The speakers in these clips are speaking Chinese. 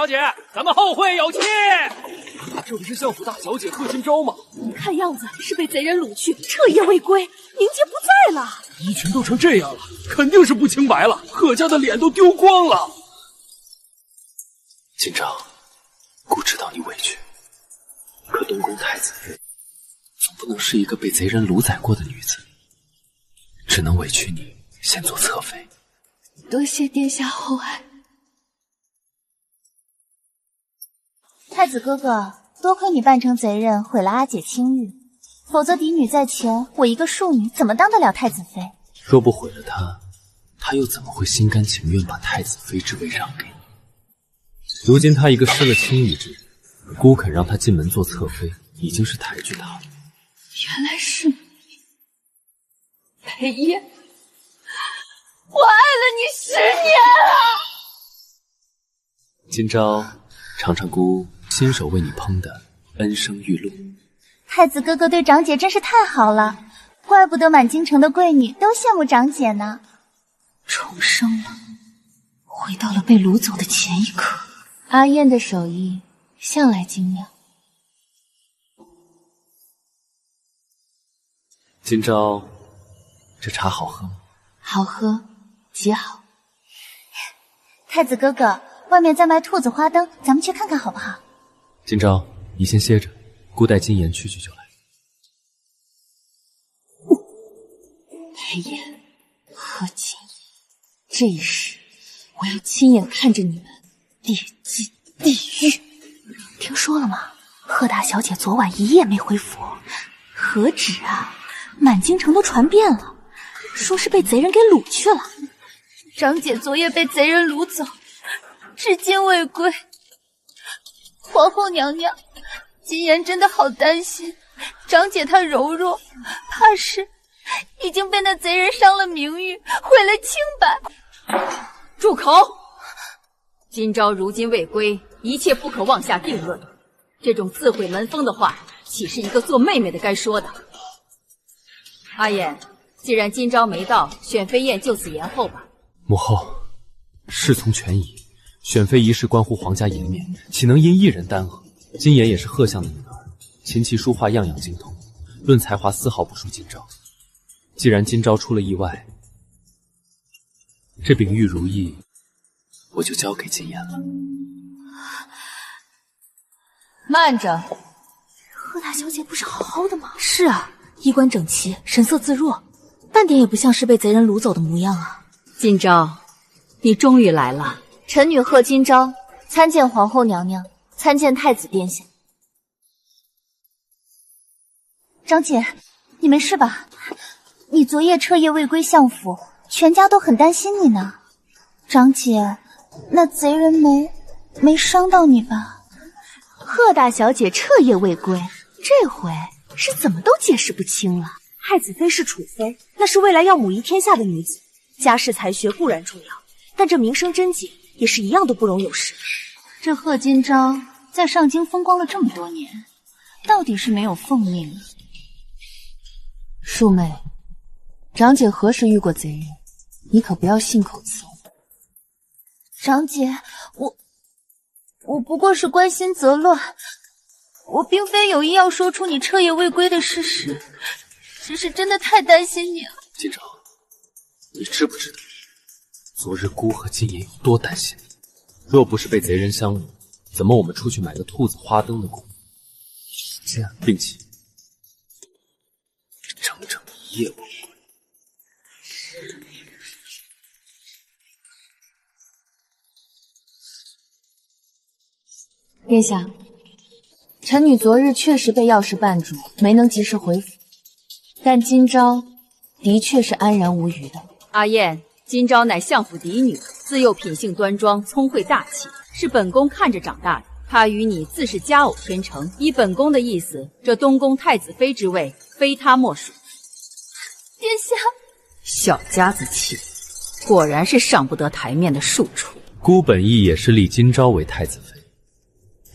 小姐，咱们后会有期。这不是相府大小姐贺金钊吗？看样子是被贼人掳去，彻夜未归，名节不在了。一群都成这样了，肯定是不清白了，贺家的脸都丢光了。金钊，姑知道你委屈，可东宫太子妃总不能是一个被贼人掳宰过的女子，只能委屈你先做侧妃。多谢殿下厚爱。太子哥哥，多亏你扮成贼人毁了阿姐清誉，否则嫡女在前，我一个庶女怎么当得了太子妃？若不毁了她，她又怎么会心甘情愿把太子妃之位让给你？如今她一个失了清誉之人，姑肯让她进门做侧妃，已经是抬举她了。原来是你，裴烨，我爱了你10年了。今朝尝尝姑亲手为你烹的恩生玉露。太子哥哥对长姐真是太好了，怪不得满京城的贵女都羡慕长姐呢。重生了，回到了被掳走的前一刻。阿燕的手艺向来精妙。今朝这茶好喝吗？好喝，极好。太子哥哥，外面在卖兔子花灯，咱们去看看好不好？今朝你先歇着，姑带金妍去就来。裴烨，贺金妍，这一世我要亲眼看着你们跌进地狱。听说了吗？贺大小姐昨晚一夜没回府，何止啊，满京城都传遍了，说是被贼人给掳去了。长姐昨夜被贼人掳走，至今未归。皇后娘娘，金妍真的好担心，长姐她柔弱，怕是已经被那贼人伤了名誉，毁了清白。住口！今朝如今未归，一切不可妄下定论。这种自毁门风的话，岂是一个做妹妹的该说的？阿燕，既然今朝没到，选妃宴就此延后吧。母后，事从权宜，选妃一事关乎皇家颜面，岂能因一人耽搁？金妍也是贺相的女儿，琴棋书画样样精通，论才华丝毫不输今朝。既然今朝出了意外，这秉玉如意我就交给金妍了。慢着，贺大小姐不是好好的吗？是啊，衣冠整齐，神色自若，半点也不像是被贼人掳走的模样啊。今朝，你终于来了。臣女贺金钊参见皇后娘娘，参见太子殿下。长姐，你没事吧？你昨夜彻夜未归相府，全家都很担心你呢。长姐，那贼人没伤到你吧？贺大小姐彻夜未归，这回是怎么都解释不清了。太子妃是储妃，那是未来要母仪天下的女子，家世才学固然重要，但这名声贞洁也是一样都不容有失。这贺金钊在上京风光了这么多年，到底是没有奉命。庶妹，长姐何时遇过贼人？你可不要信口雌黄。长姐，我不过是关心则乱，我并非有意要说出你彻夜未归的事实，只是真的太担心你了。金钊，你知不知道昨日姑和金妍有多担心你？若不是被贼人相掳，怎么我们出去买个兔子花灯的功夫？这样，并且整整一夜无归。殿下，臣女昨日确实被钥匙绊住，没能及时回府，但今朝的确是安然无虞的。阿燕，今朝乃相府嫡女，自幼品性端庄，聪慧大气，是本宫看着长大的。她与你自是佳偶天成，依本宫的意思，这东宫太子妃之位，非她莫属。殿下，小家子气，果然是上不得台面的庶出。姑本意也是立今朝为太子妃，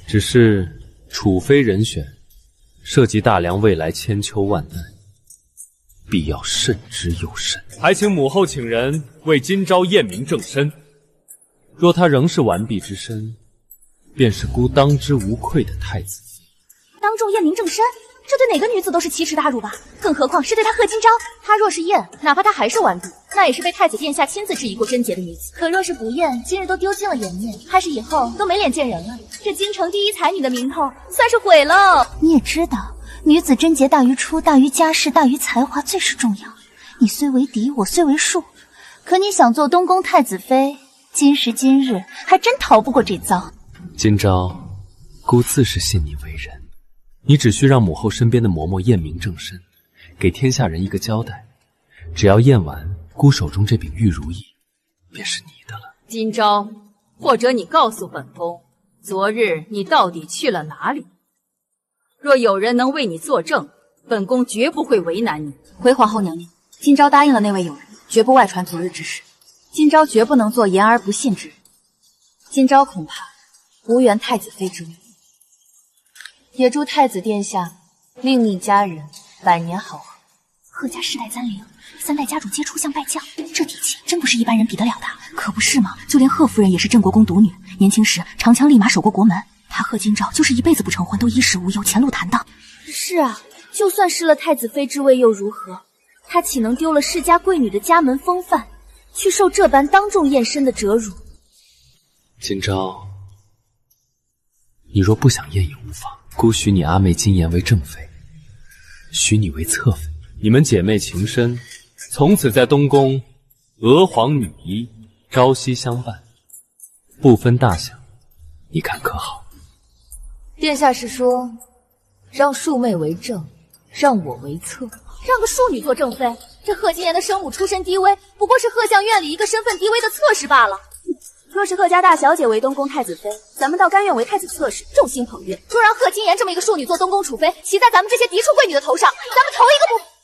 只是储妃人选涉及大梁未来千秋万代，必要慎之又慎。还请母后请人为今朝验明正身。若她仍是完璧之身，便是孤当之无愧的太子妃。当众验明正身，这对哪个女子都是奇耻大辱吧？更何况是对她贺金昭，她若是验，哪怕她还是完璧，那也是被太子殿下亲自质疑过贞洁的女子。可若是不验，今日都丢尽了颜面，怕是以后都没脸见人了。这京城第一才女的名头算是毁了。你也知道，女子贞洁大于出，大于家世，大于才华，最是重要。你虽为嫡，我虽为庶，可你想做东宫太子妃，今时今日还真逃不过这遭。今朝，孤自是信你为人，你只需让母后身边的嬷嬷验明正身，给天下人一个交代。只要验完，孤手中这柄玉如意便是你的了。今朝，或者你告诉本宫，昨日你到底去了哪里？若有人能为你作证，本宫绝不会为难你。回皇后娘娘，今朝答应了那位友人，绝不外传昨日之事。今朝绝不能做言而不信之人。今朝恐怕无缘太子妃之位，也祝太子殿下另觅佳人，百年好合。贺家世代簪绫，3代家主皆出相拜将，这底气真不是一般人比得了的，可不是吗？就连贺夫人也是镇国公独女，年轻时长枪立马守过国门。她贺金昭就是一辈子不成婚都衣食无忧，前路坦荡。是啊，就算失了太子妃之位又如何？她岂能丢了世家贵女的家门风范，去受这般当众验身的折辱？今朝，你若不想验也无妨，孤许你阿妹金妍为正妃，许你为侧妃。你们姐妹情深，从此在东宫娥皇女一，朝夕相伴，不分大小，你看可好？殿下是说让庶妹为正，让我为侧，让个庶女做正妃？这贺金妍的生母出身低微，不过是贺相院里一个身份低微的侧室罢了。若是贺家大小姐为东宫太子妃，咱们倒甘愿为太子侧室，众星捧月。若让贺金妍这么一个庶女做东宫储妃，骑在咱们这些嫡出贵女的头上，咱们头一个不。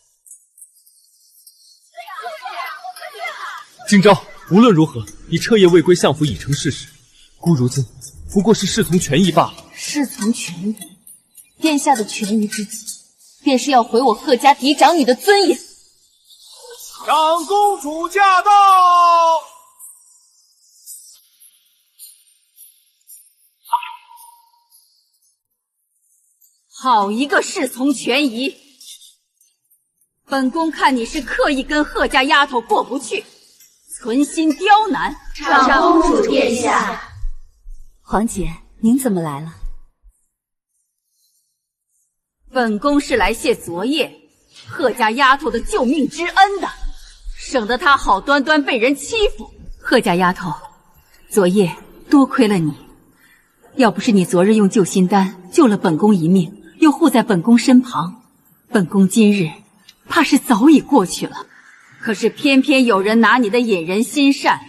今朝无论如何，你彻夜未归相府已成事实。孤如今不过是侍从权宜罢了。侍从权宜，殿下的权宜之计，便是要毁我贺家嫡长女的尊严。长公主驾到！好一个侍从权宜！本宫看你是刻意跟贺家丫头过不去，存心刁难。长公主殿下，皇姐，您怎么来了？本宫是来谢昨夜贺家丫头的救命之恩的，省得她好端端被人欺负。贺家丫头，昨夜多亏了你，要不是你昨日用救心丹救了本宫一命，又护在本宫身旁，本宫今日怕是早已过去了。可是偏偏有人拿你的引人心善，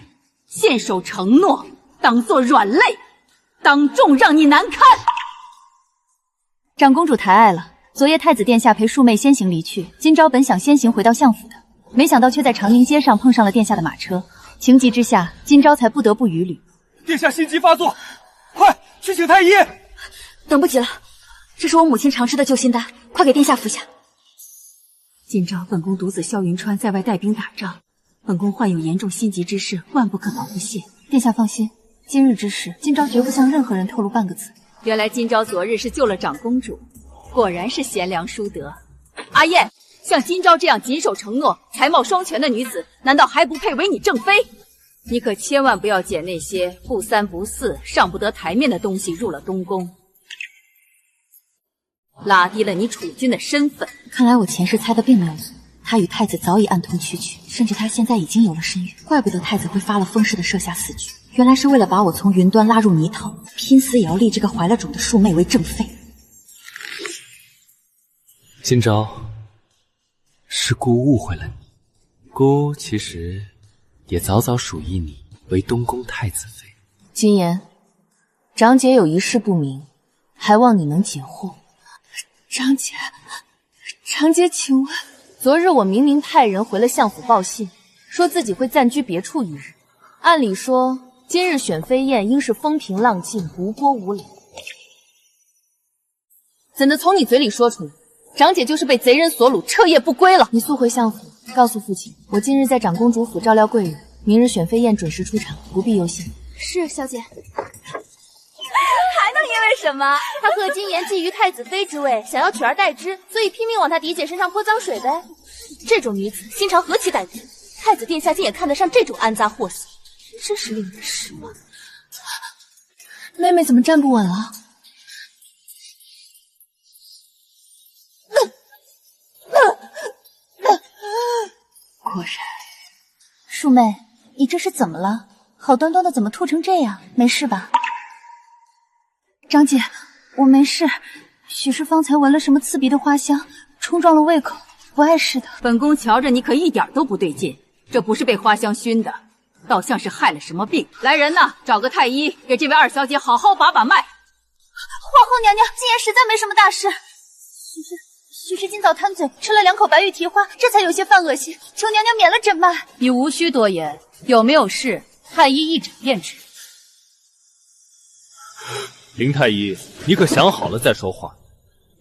信守承诺，当作软肋，当众让你难堪。长公主抬爱了，昨夜太子殿下陪庶妹先行离去，今朝本想先行回到相府的，没想到却在长宁街上碰上了殿下的马车，情急之下，今朝才不得不与旅。殿下心急发作，快去请太医！等不及了，这是我母亲常吃的救心丹，快给殿下服下。今朝本宫独子萧云川在外带兵打仗，本宫患有严重心急之事，万不可能不谢。殿下放心，今日之事，今朝绝不向任何人透露半个字。原来今朝昨日是救了长公主，果然是贤良淑德。阿燕，像今朝这样谨守承诺、才貌双全的女子，难道还不配为你正妃？你可千万不要捡那些不三不四、上不得台面的东西入了东宫，拉低了你储君的身份。看来我前世猜的并没有错，他与太子早已暗通曲曲，甚至他现在已经有了身孕，怪不得太子会发了疯似的设下死局，原来是为了把我从云端拉入泥头，拼死也要立这个怀了种的庶妹为正妃。今朝是孤误会了你，孤其实也早早属意你为东宫太子妃。金妍，长姐有一事不明，还望你能解惑。长姐，请问，昨日我明明派人回了相府报信，说自己会暂居别处一日。按理说，今日选妃宴应是风平浪静，无波无澜，怎的从你嘴里说出来，长姐就是被贼人所掳，彻夜不归了？你速回相府，告诉父亲，我今日在长公主府照料贵人，明日选妃宴准时出场，不必忧心。是，小姐。什么？他贺金言觊觎太子妃之位，想要取而代之，所以拼命往他嫡姐身上泼脏水呗。这种女子心肠何其歹毒，太子殿下竟也看得上这种安杂货色，真是令人失望。妹妹怎么站不稳了？果然，树妹，你这是怎么了？好端端的怎么吐成这样？没事吧？长姐，我没事，许是方才闻了什么刺鼻的花香，冲撞了胃口，不碍事的。本宫瞧着你可一点都不对劲，这不是被花香熏的，倒像是害了什么病。来人呐，找个太医给这位二小姐好好把把脉。皇后娘娘，今言实在没什么大事。许是今早贪嘴，吃了2口白玉蹄花，这才有些犯恶心，求娘娘免了诊脉。你无需多言，有没有事，太医一诊便知。林太医，你可想好了再说话。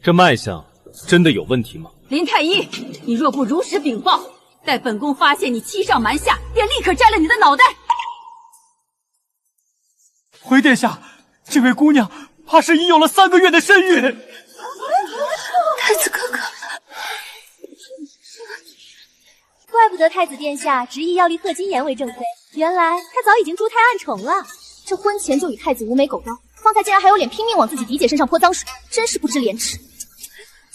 这脉象真的有问题吗？林太医，你若不如实禀报，待本宫发现你欺上瞒下，便立刻摘了你的脑袋。回殿下，这位姑娘怕是已有了3个月的身孕。太子哥哥，怪不得太子殿下执意要立贺金言为正妃，原来他早已经珠胎暗宠了。这婚前就与太子无眉狗刀，方才竟然还有脸拼命往自己嫡姐身上泼脏水，真是不知廉耻。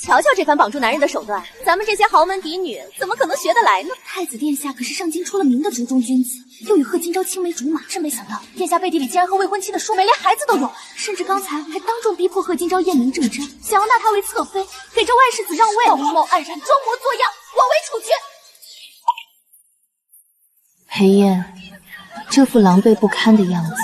瞧瞧这番绑住男人的手段，咱们这些豪门嫡女怎么可能学得来呢？太子殿下可是上京出了名的族中君子，又与贺金朝青梅竹马，真没想到殿下背地里竟然和未婚妻的淑梅连孩子都有，甚至刚才还当众逼迫贺金朝验明正真，想要纳她为侧妃，给这外世子让位，道貌岸然，装模作样，枉为储君。裴燕这副狼狈不堪的样子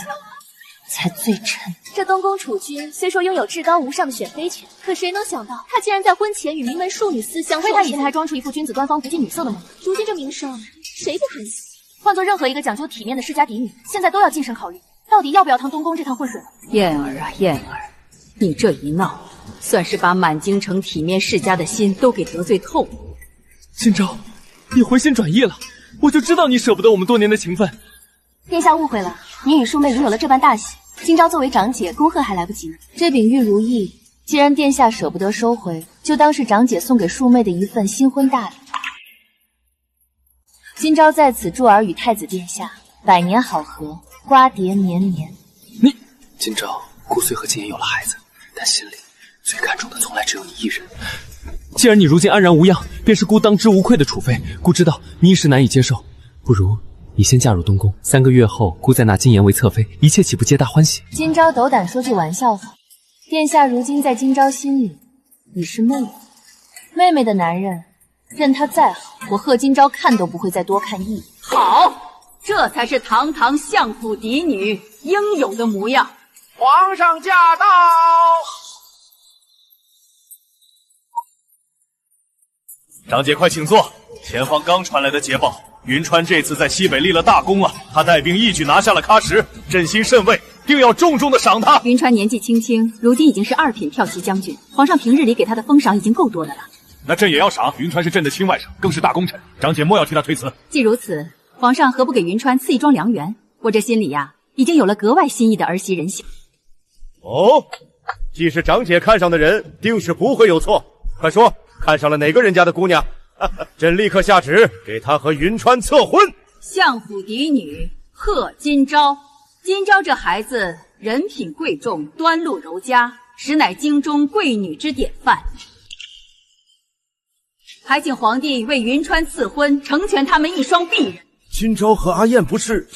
才最衬。这东宫储君虽说拥有至高无上的选妃权，可谁能想到他竟然在婚前与名门庶女私相，亏他以前还装出一副君子端方不近女色的模样，如今这名声谁不寒心？换做任何一个讲究体面的世家嫡女，现在都要谨慎考虑，到底要不要趟东宫这趟浑水了。燕儿啊燕儿，你这一闹，算是把满京城体面世家的心都给得罪透了。今朝，你回心转意了，我就知道你舍不得我们多年的情分。殿下误会了，你与淑妹如有了这般大喜，今朝作为长姐，恭贺还来不及呢。这饼玉如意，既然殿下舍不得收回，就当是长姐送给淑妹的一份新婚大礼。今朝在此祝儿与太子殿下百年好合，瓜瓞绵绵。你今朝姑虽和金言有了孩子，但心里最看重的从来只有你一人。既然你如今安然无恙，便是姑当之无愧的储妃。姑知道你一时难以接受，不如你先嫁入东宫，3个月后姑再纳金言为侧妃，一切岂不皆大欢喜？今朝斗胆说句玩笑话，殿下如今在今朝心里已是妹妹，妹妹的男人任他再好，我贺今朝看都不会再多看一眼。好，这才是堂堂相府嫡女应有的模样。皇上驾到！长姐快请坐。前方刚传来的捷报，云川这次在西北立了大功了，他带兵一举拿下了喀什，朕心甚慰，定要重重的赏他。云川年纪轻轻，如今已经是2品骠骑将军，皇上平日里给他的封赏已经够多的了。那朕也要赏。云川是朕的亲外甥，更是大功臣，长姐莫要替他推辞。既如此，皇上何不给云川赐一桩良缘？我这心里呀，已经有了格外心意的儿媳人选。哦，既是长姐看上的人，定是不会有错。快说，看上了哪个人家的姑娘？朕立刻下旨给她和云川册婚。相府嫡女贺今朝，今朝这孩子人品贵重，端路柔佳，实乃京中贵女之典范。还请皇帝为云川赐婚，成全他们一双璧人。今朝和阿燕不是？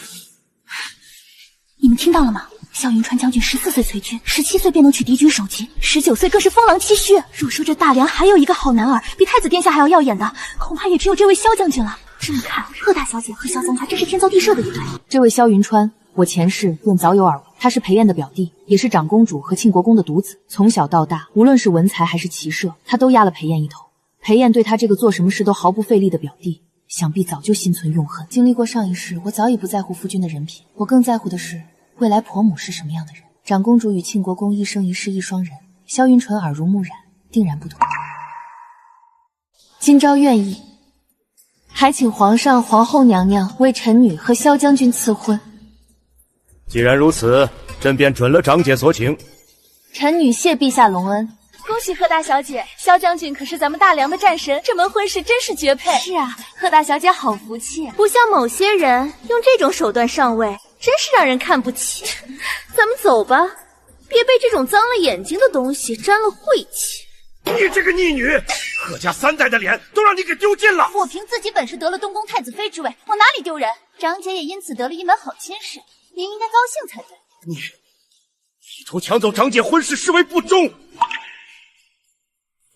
你们听到了吗？萧云川将军14岁随军，17岁便能取敌军首级，19岁更是风狼七须。若说这大梁还有一个好男儿，比太子殿下还要耀眼的，恐怕也只有这位萧将军了。这么看，贺大小姐和萧三家真是天造地设的一对。这位萧云川，我前世便早有耳闻，他是裴燕的表弟，也是长公主和庆国公的独子。从小到大，无论是文才还是骑射，他都压了裴燕一头。裴燕对他这个做什么事都毫不费力的表弟，想必早就心存怨恨。经历过上一世，我早已不在乎夫君的人品，我更在乎的是未来婆母是什么样的人。长公主与庆国公一生一世一双人，萧云纯耳濡目染，定然不同。今朝愿意，还请皇上、皇后娘娘为臣女和萧将军赐婚。既然如此，朕便准了长姐所请。臣女谢陛下隆恩。恭喜贺大小姐，萧将军可是咱们大梁的战神，这门婚事真是绝配。是啊，贺大小姐好福气，不像某些人用这种手段上位，真是让人看不起。咱们走吧，别被这种脏了眼睛的东西沾了晦气。你这个逆女，贺家3代的脸都让你给丢尽了。我凭自己本事得了东宫太子妃之位，我哪里丢人？长姐也因此得了一门好亲事，您应该高兴才对。你意图抢走长姐婚事，视为不忠。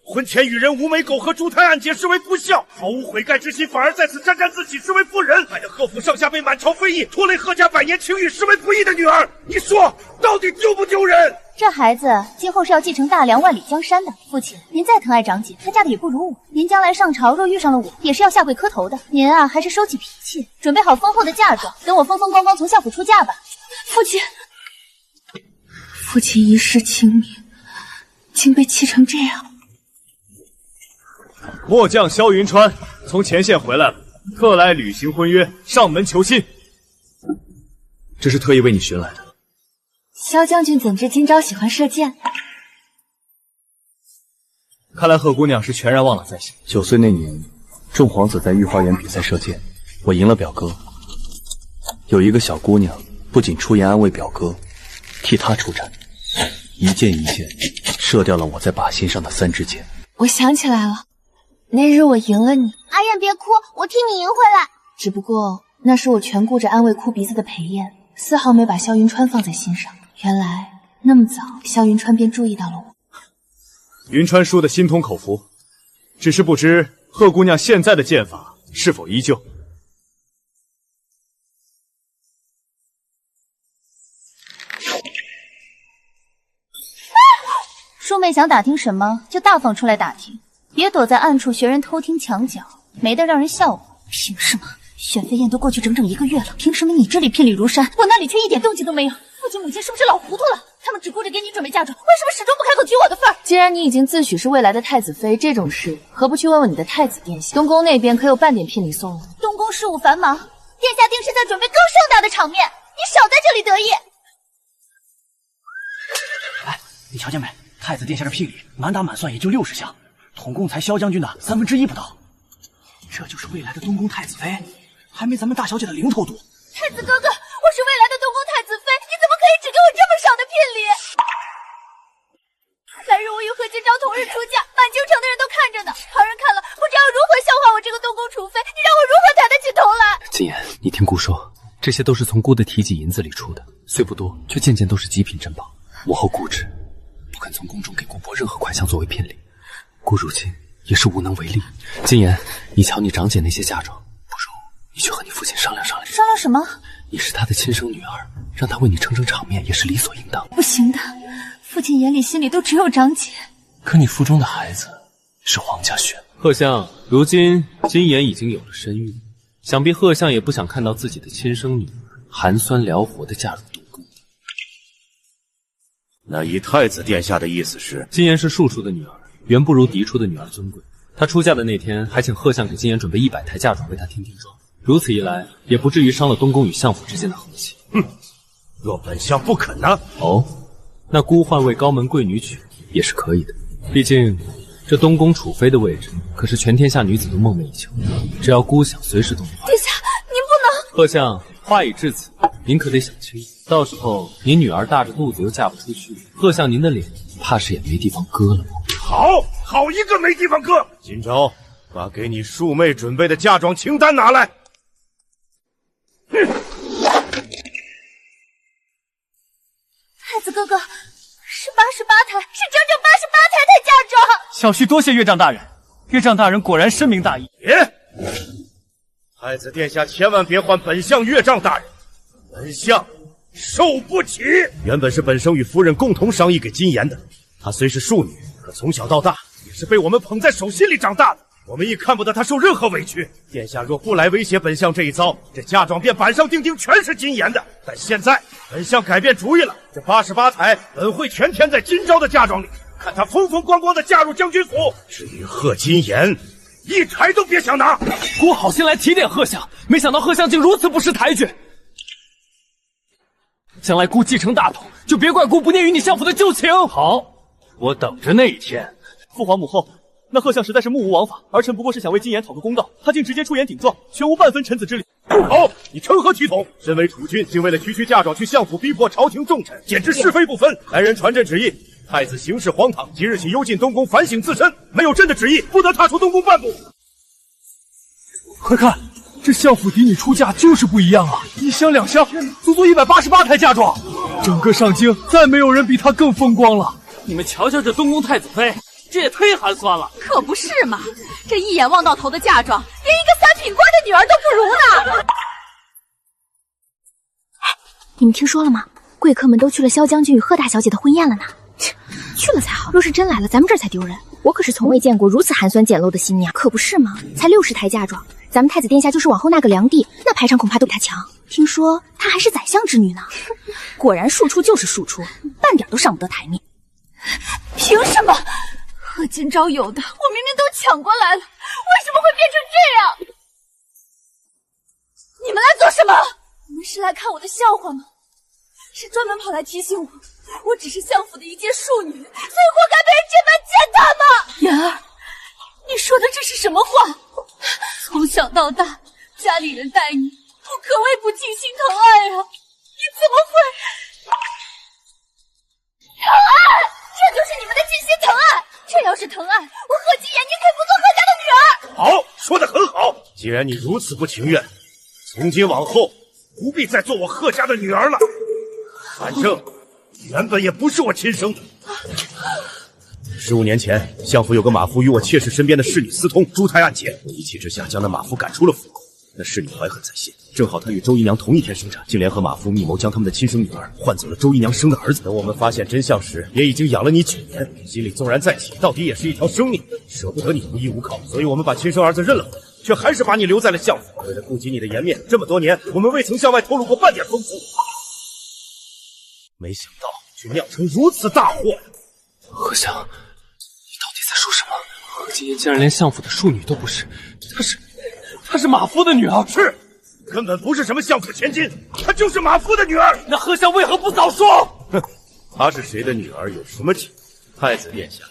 婚前与人无媒苟合，珠胎暗结，视为不孝；毫无悔改之心，反而在此沾沾自喜，视为妇人。害得贺府上下被满朝非议，拖累贺家100年情谊，视为不义的女儿。你说到底丢不丢人？这孩子今后是要继承大梁万里江山的。父亲，您再疼爱长姐，她嫁的也不如我。您将来上朝若遇上了我，也是要下跪磕头的。您啊，还是收起脾气，准备好丰厚的嫁妆，等我风风光光从相府出嫁吧。父亲，父亲一世清明，竟被气成这样。末将萧云川从前线回来了，特来履行婚约，上门求亲。这是特意为你寻来的。萧将军怎知今朝喜欢射箭？看来贺姑娘是全然忘了在先。9岁那年，众皇子在御花园比赛射箭，我赢了表哥。有一个小姑娘不仅出言安慰表哥，替他出战，一箭一箭射掉了我在靶心上的3支箭。我想起来了，那日我赢了你。阿燕别哭，我替你赢回来。只不过那时我全顾着安慰哭鼻子的裴燕，丝毫没把萧云川放在心上。原来那么早，萧云川便注意到了我。云川输得心通口服，只是不知贺姑娘现在的剑法是否依旧。叔妹想打听什么，就大方出来打听，别躲在暗处学人偷听墙角，没得让人笑话。凭什么？选妃宴都过去整整1个月了，凭什么你这里聘礼如山，我那里却一点动静都没有？父亲母亲是不是老糊涂了？他们只顾着给你准备嫁妆，为什么始终不开口提我的份儿？既然你已经自诩是未来的太子妃，这种事何不去问问你的太子殿下？东宫那边可有半点聘礼送了？东宫事务繁忙，殿下定是在准备更盛大的场面，你少在这里得意。哎，你瞧见没？太子殿下的聘礼满打满算也就60项，统共才萧将军的1/3不到。这就是未来的东宫太子妃，还没咱们大小姐的零头多。太子哥哥，我是未来的东宫太子妃，你怎么可以只给我这么少的聘礼？来日我与贺金昭同日出嫁，满京城的人都看着呢，旁人看了不知要如何笑话我这个东宫储妃，你让我如何抬得起头来？金妍，你听姑说，这些都是从姑的提己银子里出的，虽不多，却件件都是极品珍宝。我后固执，不肯从宫中给姑伯任何款项作为聘礼，姑如今也是无能为力。金妍，你瞧你长姐那些嫁妆，不如你去和你父亲商量商量。商量什么？你是他的亲生女儿，让他为你撑撑场面也是理所应当。不行的，父亲眼里心里都只有长姐。可你腹中的孩子是皇家血。贺相，如今金妍已经有了身孕，想必贺相也不想看到自己的亲生女儿寒酸燎活的嫁入东宫。那依太子殿下的意思是，金妍是庶出的女儿，远不如嫡出的女儿尊贵。她出嫁的那天，还请贺相给金妍准备100台嫁妆为她添添妆。如此一来，也不至于伤了东宫与相府之间的和气。哼，若本相不肯呢？哦，那姑换位高门贵女娶也是可以的。毕竟，这东宫储妃的位置可是全天下女子都梦寐以求，只要姑想，随时都能。殿下，您不能。贺相，话已至此，您可得想清，到时候您女儿大着肚子又嫁不出去，贺相您的脸怕是也没地方搁了吧？好一个没地方搁！今朝把给你庶妹准备的嫁妆清单拿来。太子哥哥，是88台，是整整88台嫁妆。小婿多谢岳丈大人，岳丈大人果然深明大义。别！太子殿下千万别唤本相岳丈大人，本相受不起。原本是本生与夫人共同商议给金妍的，她虽是庶女，可从小到大也是被我们捧在手心里长大的。我们亦看不得她受任何委屈。殿下若不来威胁本相这一遭，这嫁妆便板上钉钉全是金妍的。但现在本相改变主意了，这88台本会全填在今朝的嫁妆里，看她风风光光的嫁入将军府。至于贺金妍，一台都别想拿。姑好心来提点贺相，没想到贺相竟如此不识抬举。将来姑继承大统，就别怪姑不念与你相府的旧情。好，我等着那一天。父皇母后，那贺相实在是目无王法，儿臣不过是想为金妍讨个公道，他竟直接出言顶撞，全无半分臣子之礼。不好！你成何体统？身为储君，竟为了区区嫁妆去相府逼迫朝廷重臣，简直是非不分！来人传朕旨意，太子行事荒唐，即日起幽禁东宫，反省自身。没有朕的旨意，不得踏出东宫半步。快看，这相府嫡女出嫁就是不一样啊！一箱两箱，足足188台嫁妆，整个上京再没有人比她更风光了。你们瞧瞧这东宫太子妃，这也忒寒酸了。可不是嘛，这一眼望到头的嫁妆，连一个三品官的女儿都不如呢。你们听说了吗？贵客们都去了萧将军与贺大小姐的婚宴了呢。去了才好，若是真来了，咱们这儿才丢人。我可是从未见过如此寒酸简陋的新娘，可不是吗？才60台嫁妆，咱们太子殿下就是往后那个良娣，那排场恐怕都比她强。听说她还是宰相之女呢，果然庶出就是庶出，半点都上不得台面。凭什么？贺金钊有的我明明都抢过来了，为什么会变成这样？你们来做什么？你们是来看我的笑话吗？是专门跑来提醒我只是相府的一介庶女，所以活该被人这般践踏吗？妍儿，你说的这是什么话？从小到大，家里人待你，我可谓不尽心疼爱啊！你怎么会疼爱？这就是你们的尽心疼爱。这要是疼爱，我贺金妍宁可以不做贺家的女儿。好，说得很好。既然你如此不情愿，从今往后不必再做我贺家的女儿了。反正原本也不是我亲生的。15年前，相府有个马夫与我妾室身边的侍女私通，诛胎案件，一气之下将那马夫赶出了府宫。那侍女怀恨在心，正好她与周姨娘同一天生产，竟联合马夫密谋将他们的亲生女儿换走了周姨娘生的儿子。等我们发现真相时，也已经养了你9年，心里纵然再气，到底也是一条生命，舍不得你无依无靠，所以我们把亲生儿子认了回来，却还是把你留在了相府。为了顾及你的颜面，这么多年我们未曾向外透露过半点风声，没想到却酿成如此大祸。贺相，你到底在说什么？贺金妍竟然连相府的庶女都不是，她是马夫的女儿。是，根本不是什么相府千金，她就是马夫的女儿。那贺相为何不早说？哼，她是谁的女儿有什么解？太子殿下，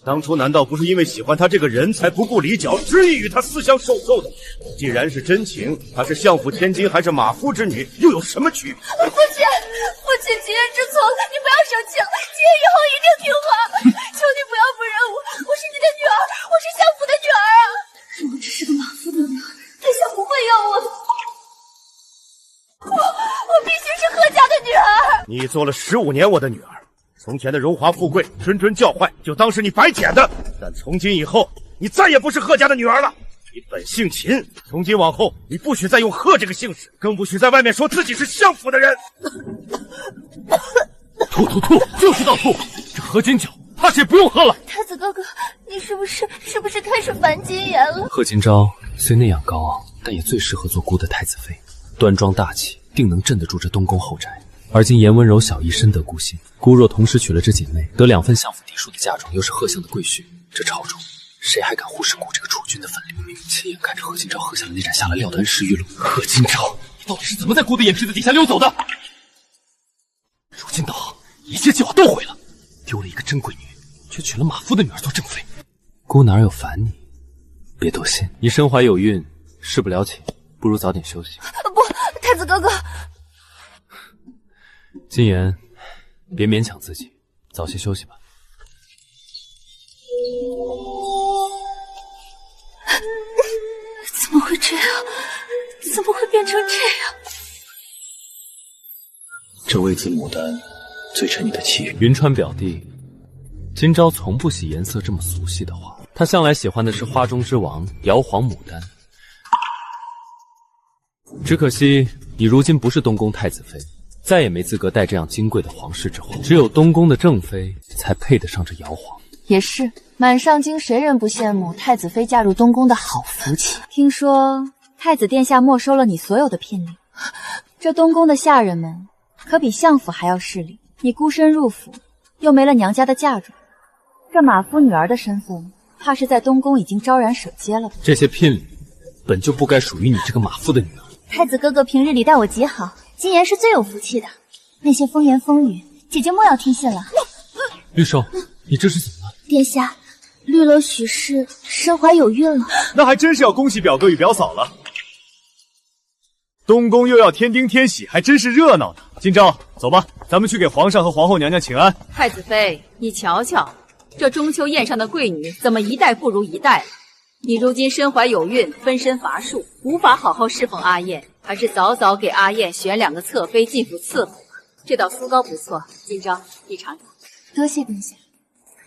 当初难道不是因为喜欢她这个人才不顾礼角，执意与她私相授受的？既然是真情，她是相府千金还是马夫之女，又有什么区别？父亲，金妍知错了，你不要生气了，金妍以后一定听话。求你不要不认我，我是你的女儿，我是相府的女儿啊！我只是个马夫的女儿，殿下不会要我的。我必须是贺家的女儿。你做了15年我的女儿，从前的荣华富贵、谆谆教诲，就当是你白捡的。但从今以后，你再也不是贺家的女儿了。你本姓秦，从今往后，你不许再用贺这个姓氏，更不许在外面说自己是相府的人。吐，就知道吐！这合金酒，怕是也不用喝了。太子哥哥，你是不是开始烦金妍了？贺金钊虽那样高傲，但也最适合做姑的太子妃，端庄大气，定能镇得住这东宫后宅。而今颜温柔小意，深得姑心。姑若同时娶了这锦妹，得2份相府嫡庶的嫁妆，又是贺相的贵婿，这朝中谁还敢忽视姑这个储君的分流命？亲眼看着贺金钊喝下了那盏下了料的恩师玉露。贺金钊，你到底是怎么在姑的眼皮子底下溜走的？如今倒好，一切计划都毁了，丢了一个真闺女，却娶了马夫的女儿做正妃。姑哪有烦你？别多心，你身怀有孕，侍不了寝，不如早点休息。不，太子哥哥，金妍，别勉强自己，早些休息吧。怎么会这样？怎么会变成这样？这位子牡丹最衬你的气宇。云川表弟，金钊从不喜颜色这么俗气的花，他向来喜欢的是花中之王瑶皇牡丹。只可惜你如今不是东宫太子妃，再也没资格戴这样金贵的皇室之花，只有东宫的正妃才配得上这瑶皇。也是，满上京谁人不羡慕太子妃嫁入东宫的好福气？听说太子殿下没收了你所有的聘礼，这东宫的下人们可比相府还要势利。你孤身入府，又没了娘家的嫁妆，这马夫女儿的身份，怕是在东宫已经昭然舍接了吧？这些聘礼本就不该属于你这个马夫的女儿。太子哥哥平日里待我极好，金妍是最有福气的。那些风言风语，姐姐莫要听信了。绿寿，你这是怎么了？殿下，绿萝许氏身怀有孕了。那还真是要恭喜表哥与表嫂了。东宫又要添丁添喜，还真是热闹呢。今朝，走吧，咱们去给皇上和皇后娘娘请安。太子妃，你瞧瞧，这中秋宴上的贵女怎么一代不如一代了？你如今身怀有孕，分身乏术，无法好好侍奉阿燕，还是早早给阿燕选2个侧妃进府伺候吧。这道酥糕不错，今朝你尝尝。多谢殿下。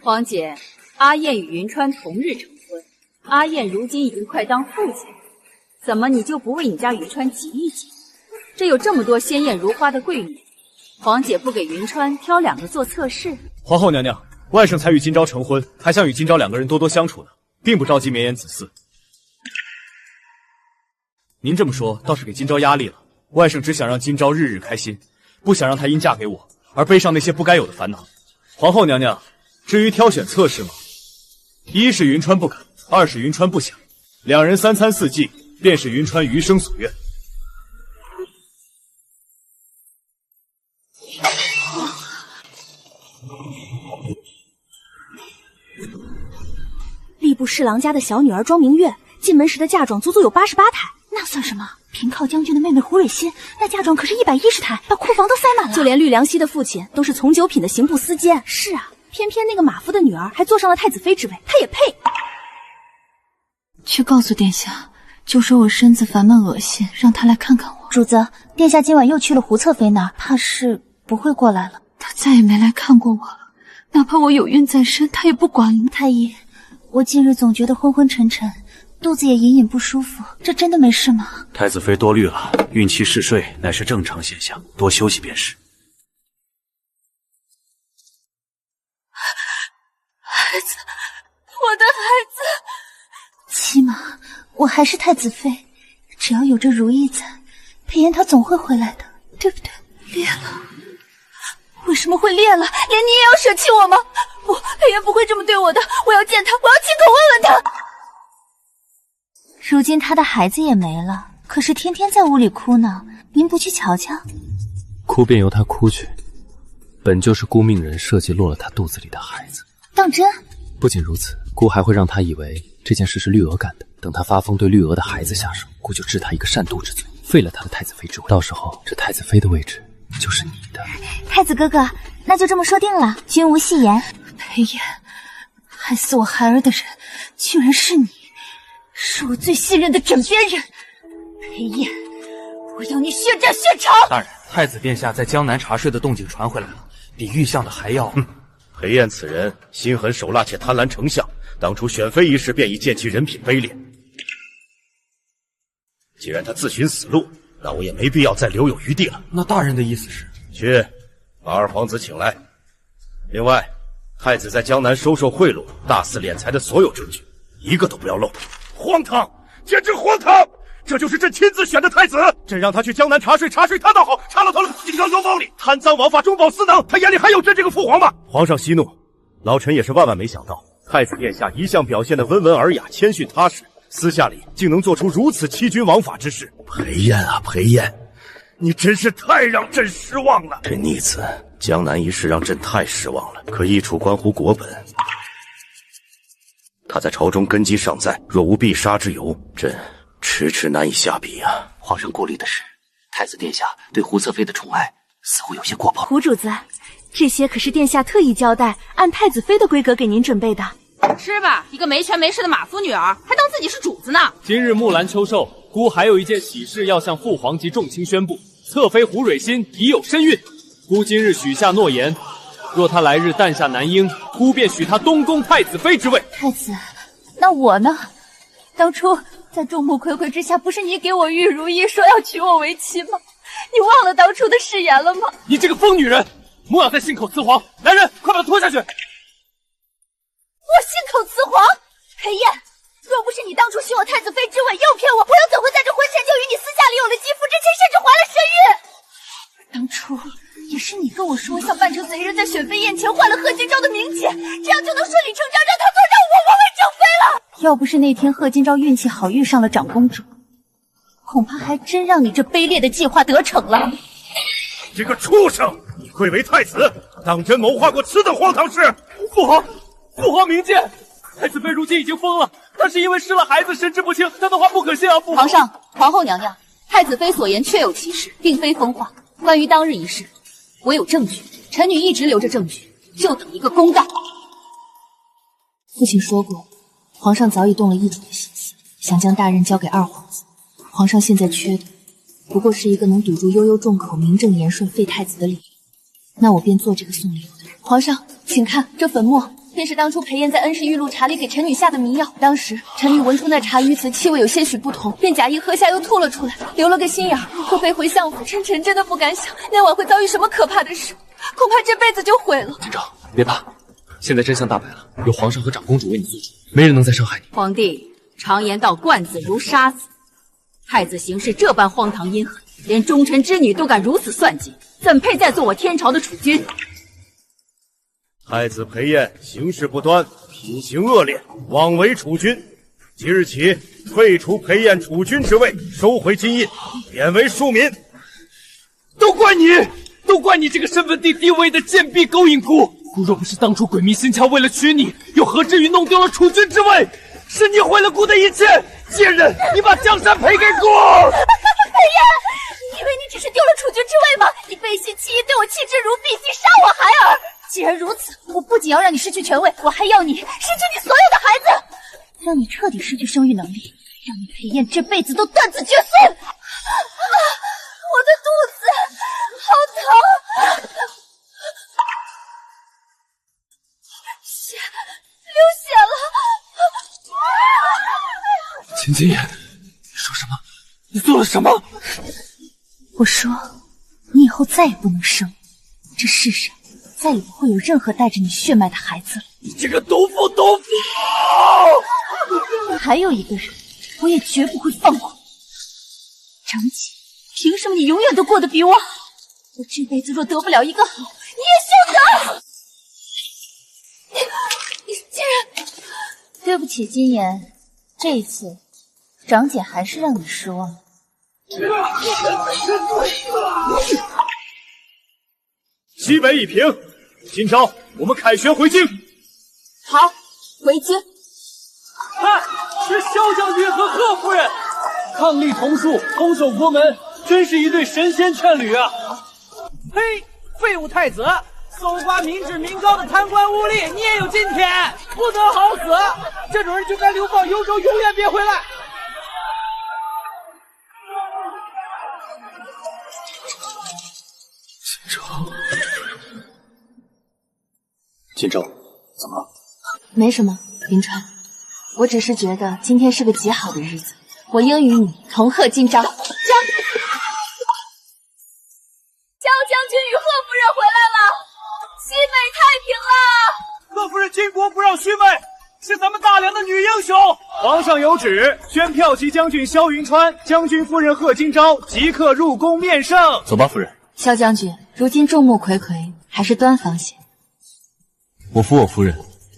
皇姐，阿燕与云川同日成婚，阿燕如今已经快当父亲了，怎么你就不为你家云川急一急？这有这么多鲜艳如花的贵女，皇姐不给云川挑2个做侧室？皇后娘娘，外甥才与今朝成婚，还想与今朝2个人多多相处呢，并不着急绵延子嗣。您这么说倒是给今朝压力了。外甥只想让今朝日日开心，不想让她因嫁给我而背上那些不该有的烦恼。皇后娘娘，至于挑选侧室吗？一是云川不肯，二是云川不想，2人3餐4季，便是云川余生所愿。吏部侍郎家的小女儿庄明月，进门时的嫁妆足足有88台，那算什么？凭靠将军的妹妹胡蕊欣，那嫁妆可是110台，把库房都塞满了。就连绿良熙的父亲都是从九品的刑部司监。是啊，偏偏那个马夫的女儿还坐上了太子妃之位，她也配？去告诉殿下，就说我身子烦闷恶心，让他来看看我。主子，殿下今晚又去了胡侧妃那儿，怕是不会过来了。他再也没来看过我了，哪怕我有孕在身，他也不管了。太医，我近日总觉得昏昏沉沉，肚子也隐隐不舒服，这真的没事吗？太子妃多虑了，孕期嗜睡乃是正常现象，多休息便是。孩子，我的孩子，起码我还是太子妃，只要有着如意在，裴妍她总会回来的，对不对？裂了，为什么会裂了？连你也要舍弃我吗？不，裴妍不会这么对我的，我要见她，我要亲口问问她。如今她的孩子也没了，可是天天在屋里哭呢，您不去瞧瞧？哭便由她哭去，本就是孤命人设计落了她肚子里的孩子。当真？不仅如此，姑还会让她以为这件事是绿娥干的，等她发疯对绿娥的孩子下手，姑就治她一个擅妒之罪，废了她的太子妃之位。到时候这太子妃的位置就是你的。太子哥哥，那就这么说定了，君无戏言。裴妍，害死我孩儿的人居然是你，是我最信任的枕边人。裴妍，我要你血债血偿！大人，太子殿下在江南查税的动静传回来了，比预相的还要……裴燕此人心狠手辣且贪婪成性，当初选妃一事便已见其人品卑劣。既然他自寻死路，那我也没必要再留有余地了。那大人的意思是？去把二皇子请来。另外，太子在江南收受贿赂、大肆敛财的所有证据，一个都不要漏。荒唐，简直荒唐！这就是朕亲自选的太子，朕让他去江南查税，查税他倒好，查了头了，进到油包里，贪赃枉法，中饱私囊。他眼里还有朕这个父皇吗？皇上息怒，老臣也是万万没想到，太子殿下一向表现得温文尔雅、谦逊踏实，私下里竟能做出如此欺君枉法之事。裴燕啊，裴燕，你真是太让朕失望了。这逆子，江南一事让朕太失望了，可一处关乎国本。他在朝中根基尚在，若无必杀之由，朕迟迟难以下笔啊。皇上顾虑的是，太子殿下对胡侧妃的宠爱似乎有些过蓬。胡主子，这些可是殿下特意交代，按太子妃的规格给您准备的。吃吧，一个没权没势的马夫女儿，还当自己是主子呢。今日木兰秋寿，姑还有一件喜事要向父皇及众卿宣布：侧妃胡蕊欣已有身孕。姑今日许下诺言，若她来日诞下男婴，姑便许她东宫太子妃之位。太子，那我呢？当初在众目睽睽之下，不是你给我玉如意，说要娶我为妻吗？你忘了当初的誓言了吗？你这个疯女人，莫要再信口雌黄！来人，快把她拖下去！我信口雌黄？裴燕，若不是你当初许我太子妃之位，诱骗我，我又怎会在这婚前就与你私下里有了肌肤之亲，甚至怀了身孕？当初也是你跟我说，想扮成贼人，在选妃宴前换了贺金昭的名节，这样就能顺理成章让他做让我为正妃了。要不是那天贺金昭运气好遇上了长公主，恐怕还真让你这卑劣的计划得逞了。这个畜生！你贵为太子，当真谋划过此等荒唐事？父皇，父皇明鉴，太子妃如今已经疯了，她是因为失了孩子，神志不清，她的话不可信啊！父皇，皇上、皇后娘娘，太子妃所言确有其事，并非疯话。关于当日一事，我有证据，臣女一直留着证据，就等一个公告。父亲说过，皇上早已动了易主的心思，想将大任交给二皇子。皇上现在缺的，不过是一个能堵住悠悠众口、名正言顺废太子的理由。那我便做这个送理由的人。皇上，请看这粉末，便是当初裴燕在恩氏玉露茶里给臣女下的迷药。当时臣女闻出那茶鱼子气味有些许不同，便假意喝下，又吐了出来，留了个心眼儿。可背回相府，臣真的不敢想那晚会遭遇什么可怕的事，恐怕这辈子就毁了。金昭，别怕，现在真相大白了，有皇上和长公主为你做主，没人能再伤害你。皇帝常言道，惯子如杀子。太子行事这般荒唐阴狠，连忠臣之女都敢如此算计，怎配再做我天朝的储君？太子裴燕行事不端，品行恶劣，枉为储君。即日起废除裴燕储君之位，收回金印，贬为庶民。都怪你，都怪你这个身份地位的贱婢勾引姑！姑若不是当初鬼迷心窍为了娶你，又何至于弄丢了储君之位？是你毁了姑的一切！贱人，你把江山赔给姑！裴燕，你以为你只是丢了储君之位吗？你背信弃义，对我弃之如敝屣，杀我孩儿！既然如此，我不仅要让你失去权位，我还要你失去你所有的孩子，让你彻底失去生育能力，让你裴燕这辈子都断子绝孙！我的肚子好疼，血流血了！秦金燕，你说什么？你做了什么？我说，你以后再也不能生，这世上再也不会有任何带着你血脉的孩子了。你这个毒妇！还有一个人，我也绝不会放过。长姐，凭什么你永远都过得比我好？我这辈子若得不了一个好，你也休得！你竟然……对不起，金妍，这一次长姐还是让你失望了。西北一平，今朝我们凯旋回京。好，回京。看，是萧将军和贺夫人，伉俪同树，同守国门，真是一对神仙眷侣啊！呸！废物太子，搜刮民脂民膏的贪官污吏，你也有今天，不得好死！这种人就该流放幽州，永远别回来！锦州，怎么了？没什么，林川，我只是觉得今天是个极好的日子，我应与你同贺今朝。萧将军与贺夫人回来了，西北太平了。贺夫人巾帼不让须眉，是咱们大梁的女英雄。皇上有旨，宣骠骑将军萧云川、将军夫人贺今朝即刻入宫面圣。走吧，夫人。萧将军，如今众目睽睽，还是端房些。我服我夫人，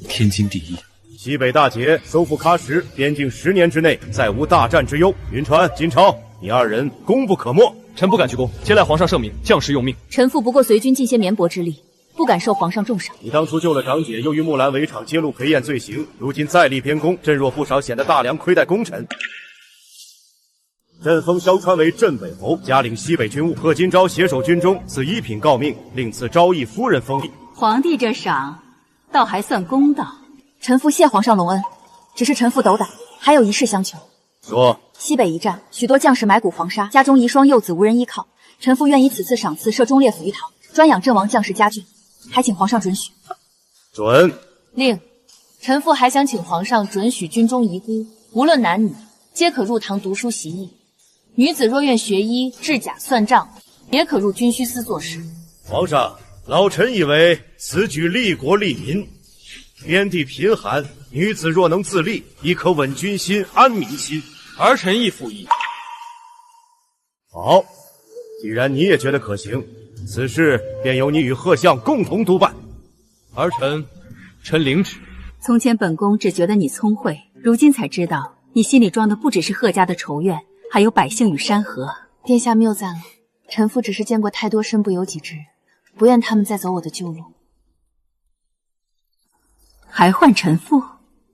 天经地义。西北大捷，收复喀什，边境10年之内再无大战之忧。云川、金超，你二人功不可没。臣不敢居功，接来皇上圣明，将士用命。臣妇不过随军尽些绵薄之力，不敢受皇上重赏。你当初救了长姐，又于木兰围场揭露裴燕罪行，如今再立边功，朕若不少，显得大梁亏待功臣。朕封萧川为镇北侯，加领西北军务。贺今朝携手军中，赐1品诰命，另赐昭义夫人封邑。皇帝这赏，倒还算公道。臣妇谢皇上隆恩，只是臣妇斗胆，还有一事相求。说。西北一战，许多将士埋骨黄沙，家中遗孀幼子无人依靠，臣妇愿以此次赏赐设忠烈府一堂，专养阵亡将士家眷，还请皇上准许。准。另，臣妇还想请皇上准许军中遗孤，无论男女，皆可入堂读书习艺。女子若愿学医、制甲、算账，也可入军需司做事。皇上，老臣以为此举利国利民，边地贫寒，女子若能自立，亦可稳军心、安民心。儿臣亦附议。好，既然你也觉得可行，此事便由你与贺相共同督办。儿臣领旨。从前本宫只觉得你聪慧，如今才知道你心里装的不只是贺家的仇怨，还有百姓与山河。殿下谬赞了，臣父只是见过太多身不由己之人，不愿他们再走我的旧路。还唤臣父？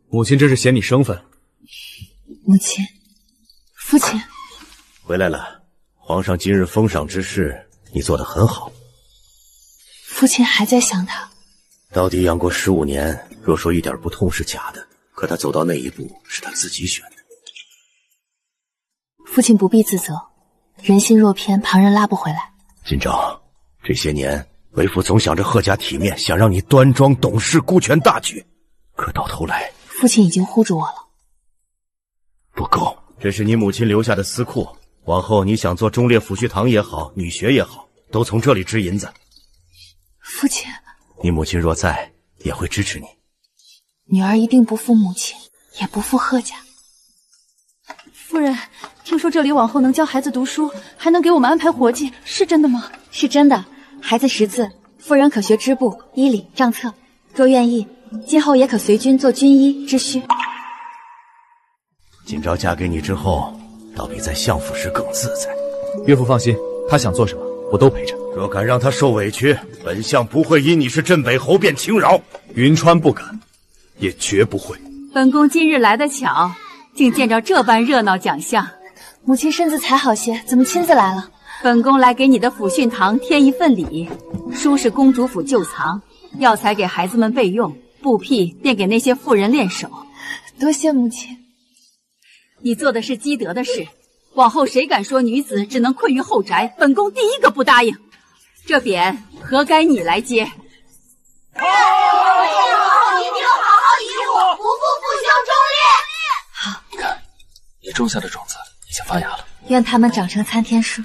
母亲这是嫌你生分。母亲，父亲，回来了。皇上今日封赏之事，你做得很好。父亲还在想他。到底养过15年，若说一点不痛是假的，可他走到那一步是他自己选的。父亲不必自责，人心若偏，旁人拉不回来。今朝这些年，为父总想着贺家体面，想让你端庄懂事，顾全大局，可到头来，父亲已经护住我了。不够。这是你母亲留下的私库，往后你想做忠烈抚恤堂也好，女学也好，都从这里支银子。父亲，你母亲若在，也会支持你。女儿一定不负母亲，也不负贺家。夫人，听说这里往后能教孩子读书，还能给我们安排活计，是真的吗？是真的，孩子识字，夫人可学织布、医理、账册，若愿意，今后也可随军做军医、知须。今朝嫁给你之后，倒比在相府时更自在。岳父放心，他想做什么，我都陪着。若敢让他受委屈，本相不会因你是镇北侯便轻饶。云川不敢，也绝不会。本宫今日来得巧，竟见着这般热闹奖项。母亲身子才好些，怎么亲自来了？本宫来给你的抚训堂添一份礼，书是公主府旧藏，药材给孩子们备用，布匹便给那些妇人练手。多谢母亲。你做的是积德的事，往后谁敢说女子只能困于后宅，本宫第一个不答应。这匾何该你来接？一定好好以我，不负父兄忠烈。你看，你种下的种子已经发芽了。愿他们长成参天树。